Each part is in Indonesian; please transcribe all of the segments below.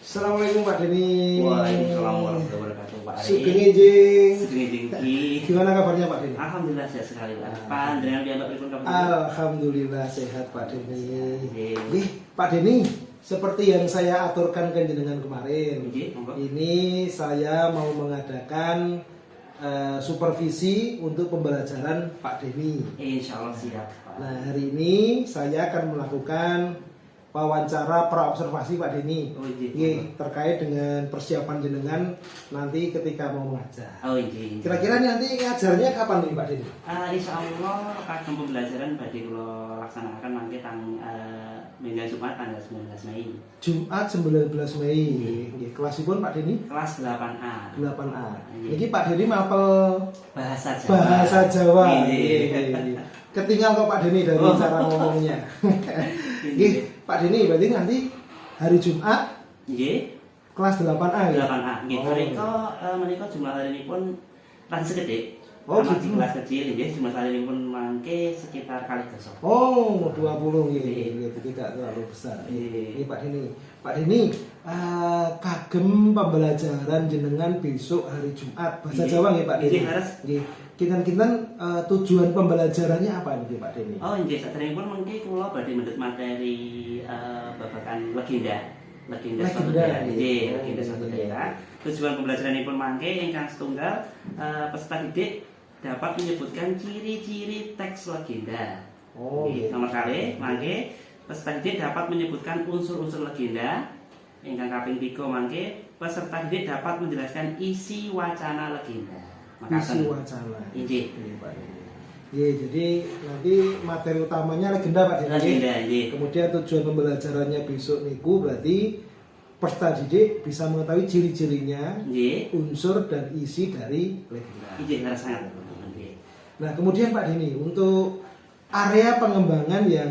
Assalamualaikum Pak Denny. Waalaikumsalam warahmatullahi wabarakatuh Pak Ari. Sugeng jing. Sugeng jing. Gimana kabarnya Pak Denny? Alhamdulillah sehat sekali Pak. Panjenengan piyambak pripun kabar? Alhamdulillah sehat Pak Denny. Nggih. Nggih, Pak Denny, seperti yang saya aturkan ke jenengan kemarin. Nggih, monggo. Ini saya mau mengadakan supervisi untuk pembelajaran Pak Denny. Insyaallah siap Pak. Nah, hari ini saya akan melakukan wawancara praobservasi Pak Denny. Oh, iya. Nggih, terkait dengan persiapan jenengan nanti ketika mau mengajar. Oh nggih. Kira-kira nanti ngajarnya kapan nih Pak Denny? Insyaallah kagem pembelajaran badhe kula laksanakan mangke minggu Jumat tanggal 19 Mei. Jumat 19 Mei. Nggih, kelasipun Pak Denny? Kelas 8A. 8A. Nggih. Niki Pak Denny mapel Bahasa Jawa. bahasa Jawa. Nggih. Nggih. Ketinggal kok Pak Denny dari cara ngomongnya. Nggih, Pak Denny berarti nanti hari Jumat Nggih. kelas 8A ya? 8A. Nggih, menika jumlah salinipun rada sekedhik. Oh, Masih gitu. kelas kecil nggih, jumlah salinipun mangke sekitar kali doso. Oh, 20 Nggih. gitu, tidak terlalu besar. Nggih. Ini Pak Denny. Pak Denny, kagem pembelajaran jenengan besok hari Jumat bahasa Nggih. Jawa nggih Pak Denny. Nggih, leres. Nggih. Kinten-kinten tujuan pembelajarannya apa nih Pak Denny? Oh nggih, saderengipun mengki kula badhe mendhet materi babagan legenda. Legenda suatu Legenda, daerah. nggih. Nggih, Oh, legenda suatu nggih. daerah. Tujuan pembelajaranipun mangke ingkang setunggal peserta didik dapat menyebutkan ciri-ciri teks legenda. Oh, Nggih, nggih. nomor kali mangke peserta didik dapat menyebutkan unsur-unsur legenda. Ingkang kaping 3 mangke peserta didik dapat menjelaskan isi wacana legenda. Isi wacana. Inggih. Nggih, Pak Denny. Nggih, jadi nanti materi utamanya legenda Pak Denny. Legenda, nggih. Kemudian tujuan pembelajarannya besok niku berarti peserta didik bisa mengetahui ciri-cirinya, Nggih. unsur dan isi dari legenda. Izin harus sangat nggih. Nah, kemudian Pak Denny, untuk area pengembangan yang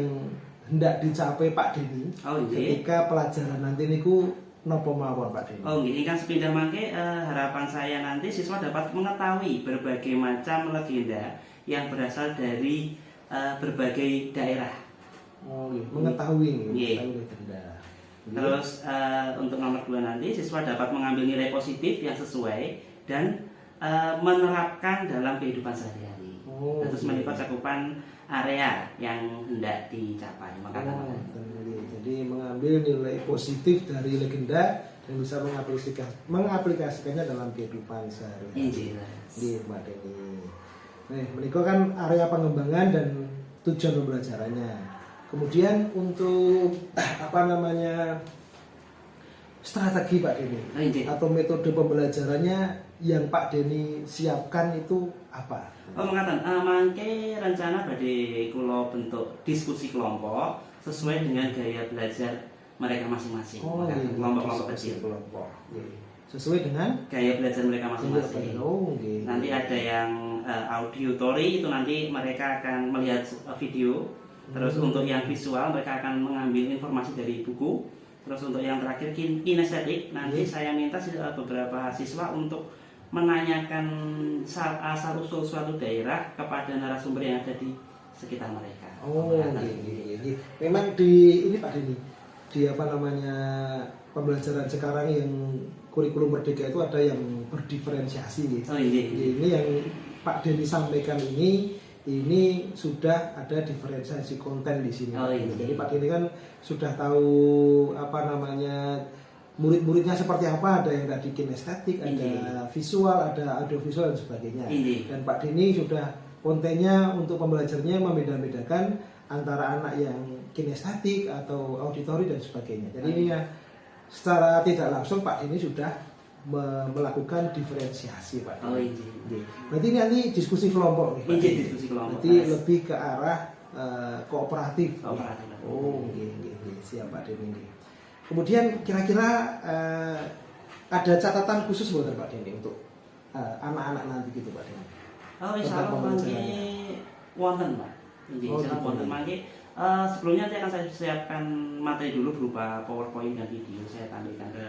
hendak dicapai Pak Denny Oh, nggih. ketika pelajaran nanti niku napa mawon Pak Denny? Oh, nggih, ingkang sepindah mangke harapan saya nanti siswa dapat mengetahui berbagai macam legenda yang berasal dari berbagai daerah. Oh, nggih, mengetahui Nggih. mengetahui legenda. Nggih. Terus untuk nomor 2 nanti siswa dapat mengambil nilai positif yang sesuai dan menerapkan dalam kehidupan sehari-hari. Oh, Terus nggih. menikah cakupan area yang hendak dicapai. Maka Oh, jadi mengambil nilai positif dari legenda dan bisa mengaplikasikannya dalam kehidupan sehari-hari. Injil. Nggih, Mbak Denny. Nah, menika kan area pengembangan dan tujuan pembelajarannya. Kemudian untuk apa namanya strategi Pak Denny Oh, injil. atau metode pembelajarannya yang Pak Denny siapkan itu apa? Oh mengatakan, mangke rencana badhe kula bentuk diskusi kelompok sesuai dengan gaya belajar mereka masing-masing. nggih, Kelompok-kelompok kecil. kelompok. Nggih. Sesuai dengan Gaya belajar mereka masing-masing. Oh, nggih. Nanti ada yang auditory itu nanti mereka akan melihat video. Terus untuk yang visual mereka akan mengambil informasi dari buku. Terus untuk yang terakhir kinestetik nanti saya minta beberapa siswa untuk menanyakan asal usul suatu daerah kepada narasumber yang ada di sekitar mereka. Oh, nggih. Memang di ini Pak Denny, di apa namanya pembelajaran sekarang yang kurikulum merdeka itu ada yang berdiferensiasi gitu. Oh iya. Ini yang Pak Denny sampaikan ini sudah ada diferensiasi konten di sini. Oh, iya. Jadi Pak Denny kan sudah tahu apa namanya murid-muridnya seperti apa, ada yang tadi kinestetik, ada Iya. visual, ada audiovisual dan sebagainya. Iya. Dan Pak Denny sudah kontennya untuk pembelajarannya membeda-bedakan antara anak yang kinestetik atau auditori dan sebagainya. Jadi ini ya secara tidak langsung Pak Denny sudah melakukan diferensiasi Pak Denny. Oh iya. Berarti ini nanti diskusi kelompok nih Pak Ini Denny. diskusi kelompok. Berarti lebih ke arah kooperatif. Kooperatif. Oh, nggih. Siap Pak Denny. Kemudian kira-kira ada catatan khusus buat Pak Denny untuk anak-anak nanti gitu Pak Denny? Oh insyaallah mangke wonten Pak. Injil insyaallah wonten mangke. Sebelumnya nanti akan saya siapkan materi dulu berupa PowerPoint dan video saya tampilkan ke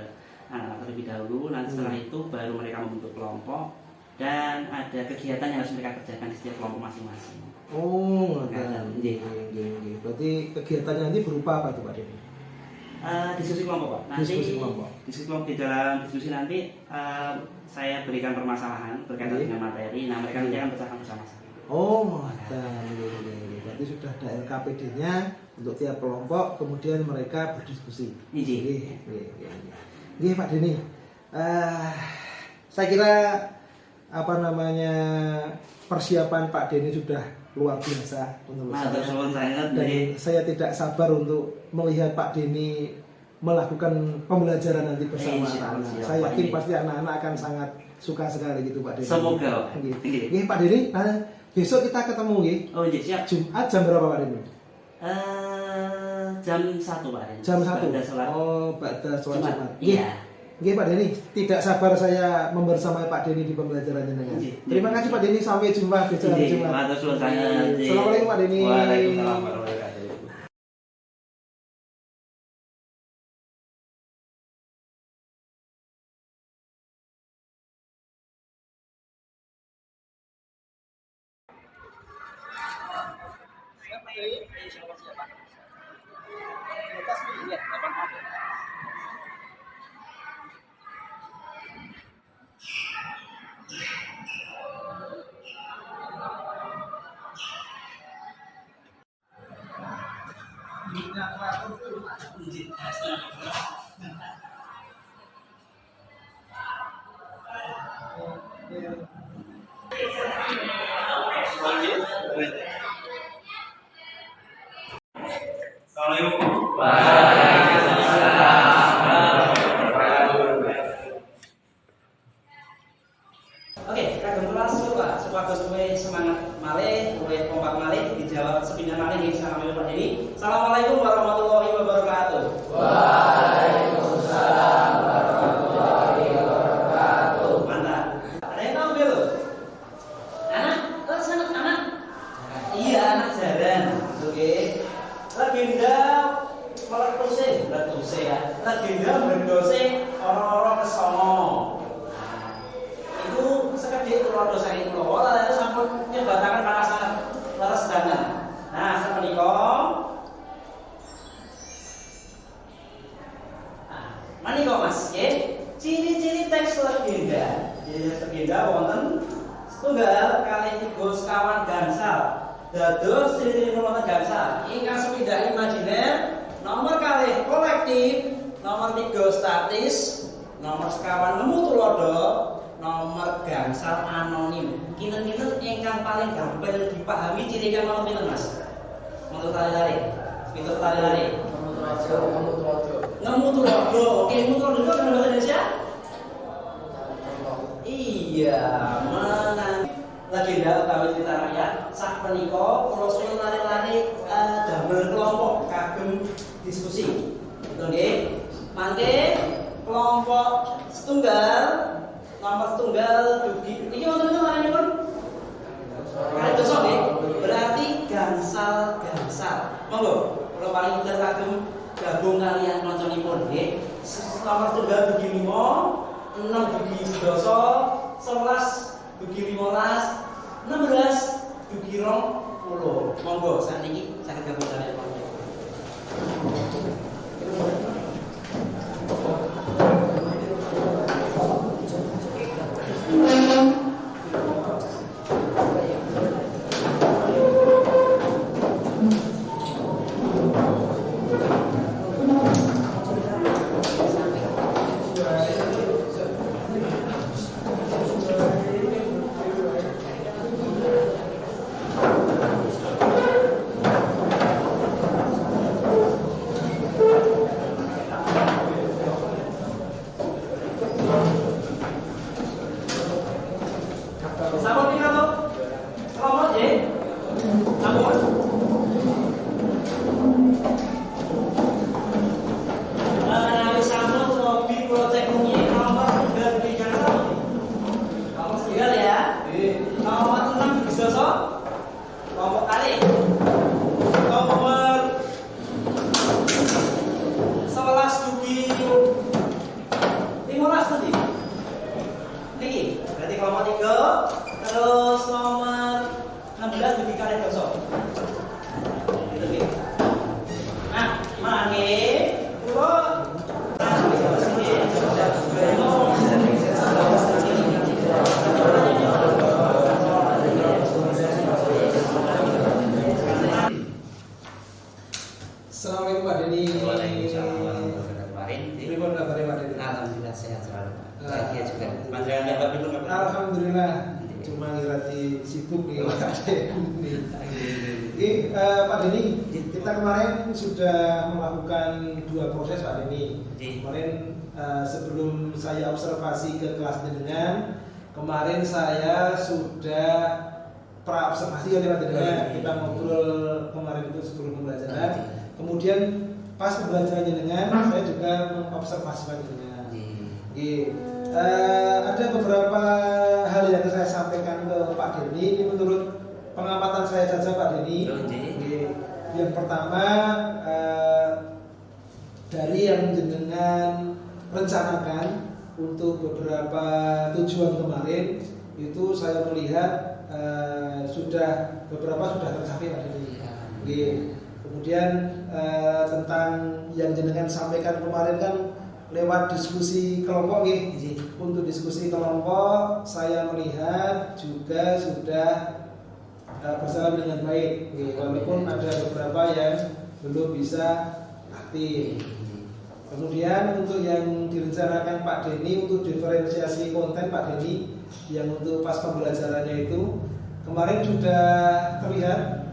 anak-anak terlebih dahulu. Nanti setelah itu baru mereka membentuk kelompok dan ada kegiatan yang harus mereka kerjakan di setiap kelompok masing-masing. Oh, nggih. Nggih. Berarti kegiatannya nanti berupa apa tuh Pak Denny? Diskusi kelompok Pak. Nanti diskusi kelompok di dalam diskusi nanti saya berikan permasalahan berkaitan dengan materi. Nah mereka nanti akan pecahkan bersama-sama. Oh, berarti sudah ada LKPD-nya untuk tiap kelompok, kemudian mereka berdiskusi. Iya, Pak Denny. Saya kira persiapan Pak Denny sudah luar biasa menurut saya. Dan saya tidak sabar untuk melihat Pak Denny melakukan pembelajaran nanti bersama anak-anak. Saya yakin pasti anak-anak akan sangat suka sekali gitu Pak Denny. Semoga. Oke, Pak Denny. Besok kita ketemu nggih. Oh nggih, siap. Jumat jam berapa Pak Denny? Jam 1 Pak Denny. Jam 1. Oh, ba'da sholat Jumat. Iya. Nggih Pak Denny, tidak sabar saya membersamai Pak Denny di pembelajaran jenengan. Terima kasih Pak Denny, sampai jumpa besok hari Jumat. Assalamualaikum Pak Denny. Waalaikumsalam warahmatullahi wabarakatuh. Oke, kagem kelas coba supados kowe semangat malih, kowe kompak malih dijawab sepindah malih nggih sama Pak Denny. Assalamualaikum warahmatullahi wabarakatuh. Waalaikumsalam warahmatullahi wabarakatuh. Mantap. Ada yang tahu belum? Anak, anak. Iya, anak jaran. Oke. Legenda meletuse ya. Legenda bendose orang-orang kesono. Itu sekedhik kula saking kula lalu sampun nyebataken panasan leres dangan. Nah, sapunika manika Mas, nggih. Ciri-ciri teks legenda. Ciri legenda wonten setunggal kalih tiga sekawan gangsal. Dados ciri-ciri wonten gangsal. Ingkang sepindah imajiner, nomor kalih kolektif, nomor 3 statis, nomor sekawan nemu tulodo, nomor gangsal anonim. Kinten-kinten ingkang paling gampil dipahami ciri kang nomor pinten Mas? Untuk tali-tali. Pintu tali-tali. Nemu tulodo. Oke, nemu tulodo itu dalam bahasa Indonesia? Iya, legenda utawi cerita rakyat sak menika kula suwun lari-lari damel kelompok kagem diskusi. Betul nggih? Mangke kelompok setunggal nomor setunggal dugi ini wonten ngaranipun kali dosa nggih berarti gangsal monggo kula paling pinter kagem gabung kalian kancanipun nggih nomor setunggal dugi 5 6 dugi dosa 11 dugi 15 16 dugi 20 monggo sakniki saged gabung kalian Nah, mangke kula Pak Denny. Waalaikumsalam warahmatullahi wabarakatuh. Pripun kabare Pak Denny? Alhamdulillah sehat selalu. Bahagia juga. Panjenengan dapat pripun kabar? Alhamdulillah. Cuma lagi sibuk nih Pak Denny. Pak Denny, kita kemarin sudah melakukan 2 proses Pak Denny. Kemarin sebelum saya observasi ke kelas jenengan, kemarin saya sudah pra observasi ya Pak jenengan. Kita ngobrol kemarin itu sebelum pembelajaran. Kemudian pas pembelajaran jenengan, saya juga mengobservasi Pak jenengan. Ada beberapa hal yang saya sampaikan ke Pak Denny. Ini menurut pengamatan saya saja Pak Denny. Yang pertama dari yang jenengan rencanakan untuk beberapa tujuan kemarin itu saya melihat beberapa sudah tercapai Pak Denny. Kemudian tentang yang jenengan sampaikan kemarin kan lewat diskusi kelompok untuk diskusi kelompok saya melihat juga sudah berjalan dengan baik, walaupun ada beberapa yang belum bisa aktif. Kemudian untuk yang direncanakan Pak Denny untuk diferensiasi konten Pak Denny yang untuk pas pembelajarannya itu kemarin sudah terlihat.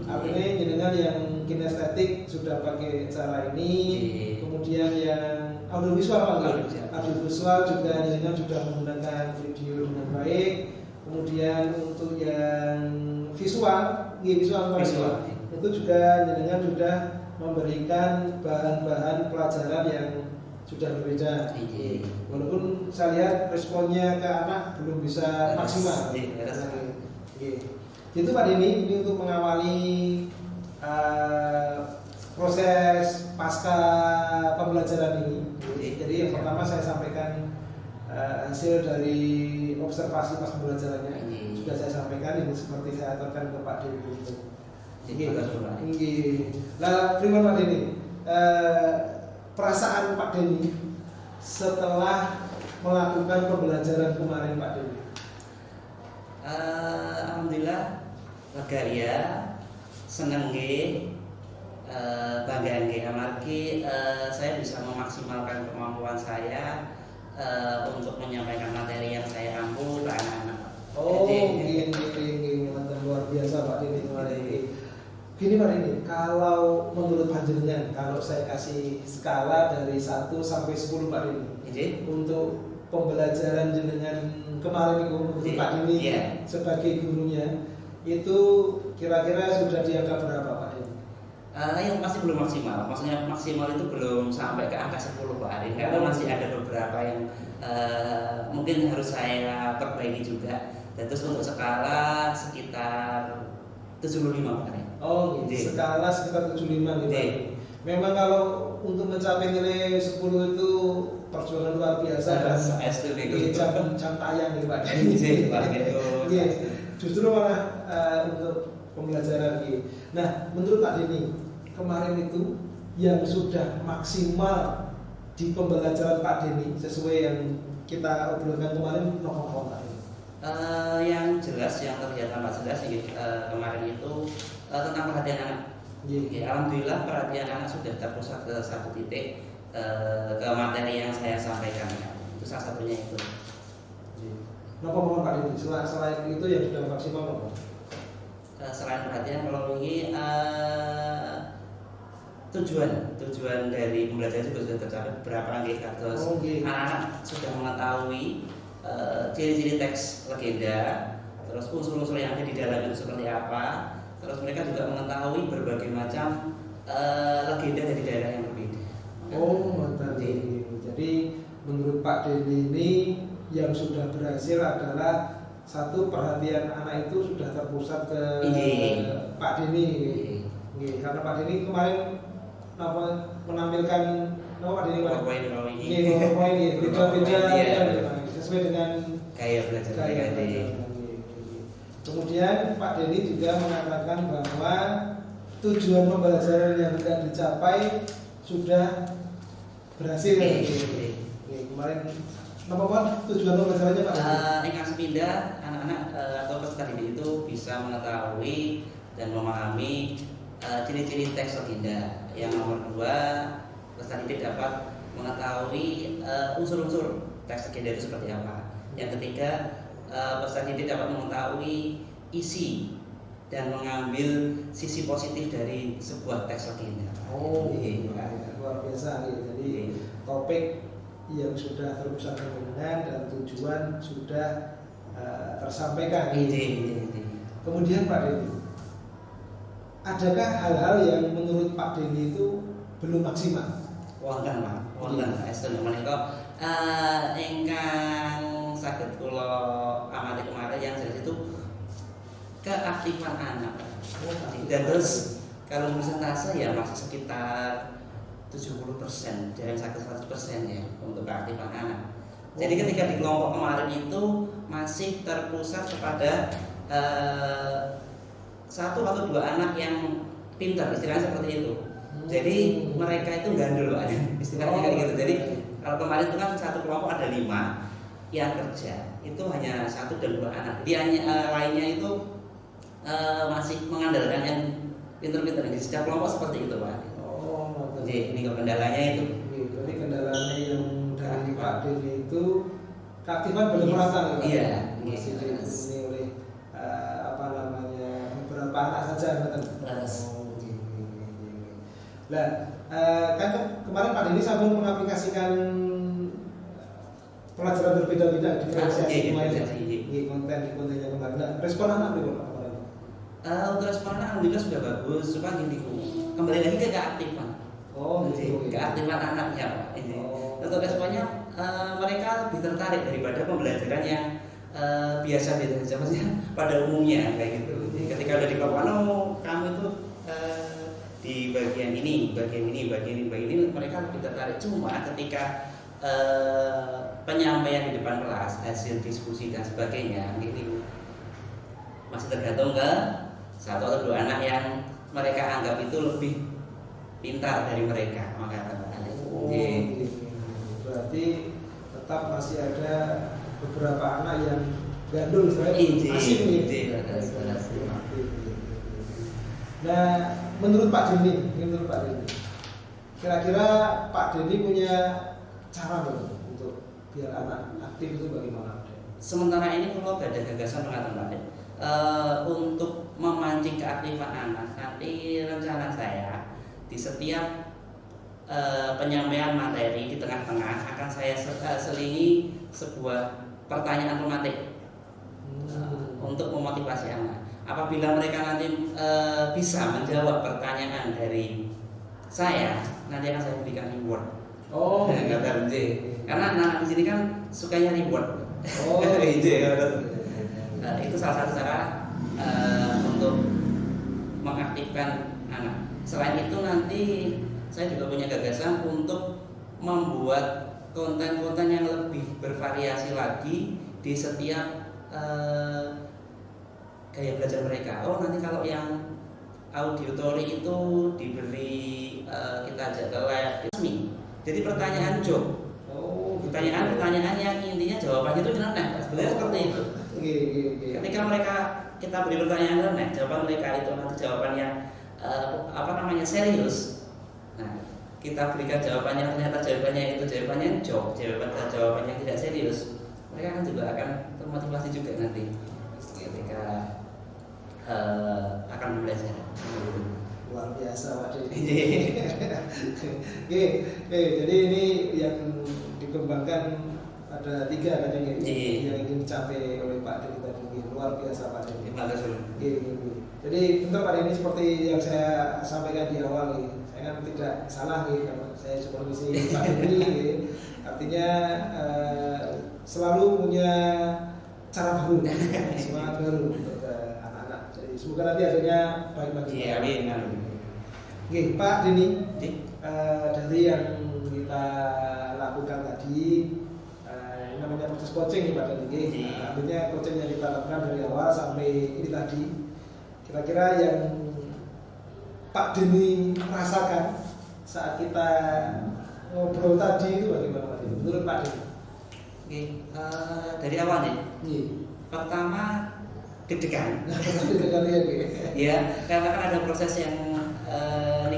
Artinya jenengan yang kinestetik sudah pakai cara ini, kemudian yang audiovisual audiovisual juga jenengan sudah menggunakan video dengan baik. Kemudian untuk yang visual itu juga jenengan sudah memberikan bahan-bahan pelajaran yang sudah berbeda. Walaupun saya lihat responnya ke anak belum bisa maksimal. Itu Pak Denny, ini untuk mengawali proses pasca pembelajaran ini. Jadi yang pertama saya sampaikan hasil dari observasi pas pembelajarannya sudah saya sampaikan, ini seperti saya aturkan ke Pak Denny itu. Lah, terima Pak Denny. Perasaan Pak Denny setelah melakukan pembelajaran kemarin Pak Denny? Alhamdulillah lega ya, seneng nggih, bangga nggih amargi saya bisa memaksimalkan kemampuan saya untuk menyampaikan materi yang saya mampu ke anak-anak. Ini luar biasa Pak Denny kemarin ini. Gini Pak Denny, kalau menurut panjenengan, kalau saya kasih skala dari 1 sampai 10 Pak Denny, untuk pembelajaran jenengan kemarin itu untuk Pak Denny sebagai gurunya, itu kira-kira sudah di angka berapa Pak Denny? Yang pasti belum maksimal. Maksudnya maksimal itu belum sampai ke angka 10 Pak Adin, karena masih ada beberapa yang mungkin harus saya perbaiki juga. Dan terus untuk skala sekitar 75 Pak Adin. Skala sekitar 75 gitu. Memang kalau untuk mencapai nilai 10 itu perjuangan luar biasa dan jam tayang nih Pak Denny. Justru malah untuk pembelajaran ini. Nah, menurut Pak Denny, kemarin itu yang sudah maksimal di pembelajaran Pak Denny sesuai yang kita obrolkan kemarin nomor Pak Denny? Yang jelas, yang terlihat amat jelas kemarin itu tentang perhatian anak. Alhamdulillah perhatian anak sudah terpusat ke satu titik, ke materi yang saya sampaikan. Itu salah satunya itu. Nomor Pak Denny, selain itu yang sudah maksimal nomor? Selain perhatian, kalau ini tujuan dari pembelajaran juga sudah tercapai beberapa nggih kados anak-anak sudah mengetahui ciri-ciri teks legenda, terus unsur-unsur yang ada di dalam itu seperti apa, terus mereka juga mengetahui berbagai macam legenda dari daerah yang berbeda. Mantap. Jadi menurut Pak Denny ini yang sudah berhasil adalah satu, perhatian anak itu sudah terpusat ke Pak Denny. Karena Pak Denny kemarin menampilkan Pak Denny beda-beda sesuai dengan gaya belajar. Kemudian Pak Denny juga mengatakan bahwa tujuan pembelajaran yang tidak dicapai sudah berhasil. Kemarin apa tujuan pembelajarannya Pak? Dengan sepindah anak-anak atau peserta didik itu bisa mengetahui dan memahami ciri-ciri teks legenda Yang nomor 2, peserta didik dapat mengetahui unsur-unsur teks agenda itu seperti apa. Yang ketiga, peserta didik dapat mengetahui isi dan mengambil sisi positif dari sebuah teks agenda. Oh, iya, luar biasa nih. Jadi topik yang sudah terpusat dengan dan tujuan sudah tersampaikan. Kemudian Pak Denny, adakah hal-hal yang menurut Pak Denny itu belum maksimal? Wonten Pak, wonten esten menika ingkang saged kula amati kemarin yang jelas itu keaktifan anak. Dan terus kalau persentase ya masih sekitar 70% dari 100% ya untuk keaktifan anak. Jadi ketika di kelompok kemarin itu masih terpusat kepada 1 atau 2 anak yang pintar, istilahnya seperti itu. Jadi mereka itu gandul Pak, istilahnya kayak gitu. Jadi kalau kemarin itu kan satu kelompok ada 5 yang kerja, itu hanya 1 dan 2 anak. Jadi lainnya itu masih mengandalkan yang pintar-pintar. Di setiap kelompok seperti itu Pak. Jadi ini kendalanya itu. Jadi kendalanya yang dari Pak Denny itu keaktifan belum merata. Iya. Masih dipenuhi oleh beberapa anak saja. Nah, kan kemarin Pak Denny sambil mengaplikasikan pelajaran berbeda-beda diferensiasi konten yang kemarin. Nah, respon anak bagaimana kemarin? Untuk respon anak alhamdulillah sudah bagus. Cuma gini kembali lagi ke keaktifan. Keaktifan anaknya Pak. Untuk responnya mereka lebih tertarik daripada pembelajaran yang biasa saja, maksudnya pada umumnya kayak gitu. Jadi ketika udah di kelompok, kamu itu di bagian ini, mereka lebih tertarik. Cuma ketika penyampaian di depan kelas, hasil diskusi dan sebagainya, gitu, masih tergantung ke 1 atau 2 anak yang mereka anggap itu lebih pintar dari mereka, maka berarti tetap masih ada beberapa anak yang gandul, masih Nah, menurut Pak Denny, kira-kira Pak Denny punya cara belum untuk biar anak aktif itu bagaimana? Sementara ini kalau ada gagasan mengatakan untuk memancing keaktifan anak, nanti rencana saya di setiap penyampaian materi di tengah-tengah akan saya selingi sebuah pertanyaan pematik untuk memotivasi anak. Apabila mereka nanti bisa menjawab pertanyaan dari saya, nanti akan saya berikan reward. Karena anak di sini kan sukanya reward. Itu salah satu cara untuk mengaktifkan anak. Selain itu nanti saya juga punya gagasan untuk membuat konten-konten yang lebih bervariasi lagi di setiap gaya belajar mereka. Nanti kalau yang auditori itu diberi kita ajak ke lab resmi. Jadi pertanyaan job. Pertanyaan yang intinya jawabannya itu nyeleneh. Sebenarnya seperti itu. Ketika kita beri pertanyaan nyeleneh, jawaban mereka itu nanti jawaban yang serius. Nah, kita berikan jawabannya ternyata jawabannya job, jawabannya tidak serius. Mereka kan juga akan termotivasi juga nanti ketika akan belajar. Luar biasa Pak Denny. Jadi ini yang dikembangkan ada 3 kan yang ingin dicapai oleh Pak Denny tadi. Luar biasa Pak Denny. Terima kasih. Jadi tentu Pak Denny seperti yang saya sampaikan di awal, saya kan tidak salah kalau saya supervisi Pak Denny. Artinya selalu punya cara baru, semangat baru untuk anak-anak. Jadi semoga nanti hasilnya baik bagi kita. Oke, Pak Denny, dari yang kita lakukan tadi, namanya proses coaching Pak Denny. Artinya coaching yang kita lakukan dari awal sampai ini tadi. Kira-kira yang Pak Denny rasakan saat kita ngobrol tadi itu bagaimana Pak Denny? Menurut Pak Denny? Dari awal nih. Pertama deg-degan. Ya, karena kan ada proses yang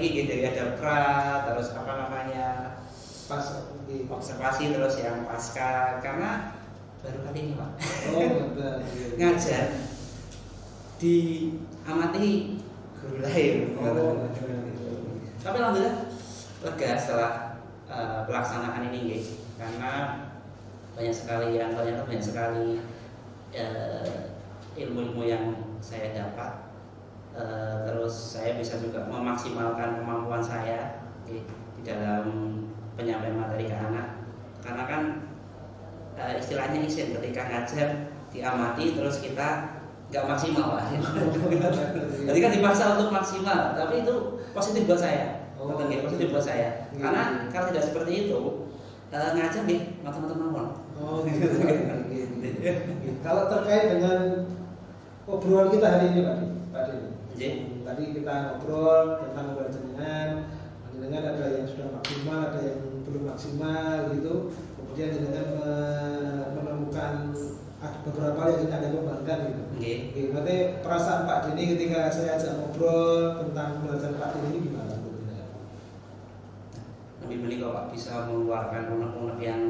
ini dari ada pra, terus apa namanya Pas observasi, terus yang pasca, karena baru kali ini Pak oh benar. ngajar diamati guru lain. Oh, Tapi alhamdulillah lega setelah pelaksanaan ini nggih. Karena banyak sekali yang ternyata banyak sekali ilmu-ilmu yang saya dapat. Terus saya bisa juga memaksimalkan kemampuan saya di dalam penyampaian materi ke anak. Karena kan istilahnya isin ketika ngajar diamati terus kita nggak maksimal lah. Jadi kan dipaksa untuk maksimal, tapi itu positif buat saya. Positif buat saya. Karena kalau tidak seperti itu ngajar nih mata-mata mawon. Oh gitu. Kalau terkait dengan obrolan kita hari ini Pak Denny. Tadi kita ngobrol tentang jenengan ada yang sudah maksimal, ada yang belum maksimal gitu. Kemudian jenengan menemukan ada beberapa hal yang ada kembangkan gitu. Berarti perasaan Pak Denny ketika saya ajak ngobrol tentang pembelajaran Pak Denny ini gimana? Lebih baik kalau Pak bisa mengeluarkan unek-unek yang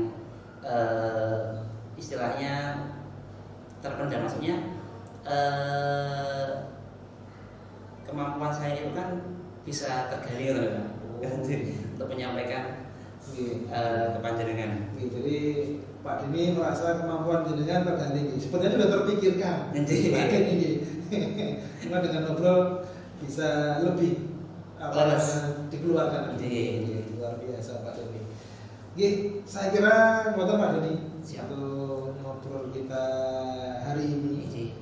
istilahnya terpendam, maksudnya kemampuan saya itu kan bisa tergali kan untuk menyampaikan ke panjenengan. Jadi Pak Denny merasa kemampuan jenengan tergali. Sebenarnya sudah terpikirkan. Cuma dengan ngobrol bisa lebih dikeluarkan. Luar biasa Pak Denny. Saya kira ngotot Pak Denny untuk ngobrol kita hari ini.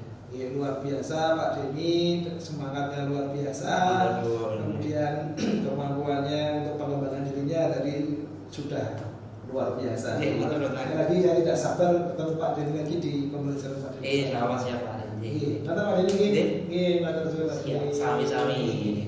Luar biasa Pak Denny, semangatnya luar biasa. Kemudian kemampuannya untuk pengembangan dirinya tadi sudah luar biasa. Lagi saya tidak sabar ketemu Pak Denny lagi di pembelajaran Pak Denny. Awas ya Pak Denny. Nanti Pak Denny, matur suwun. Sami-sami.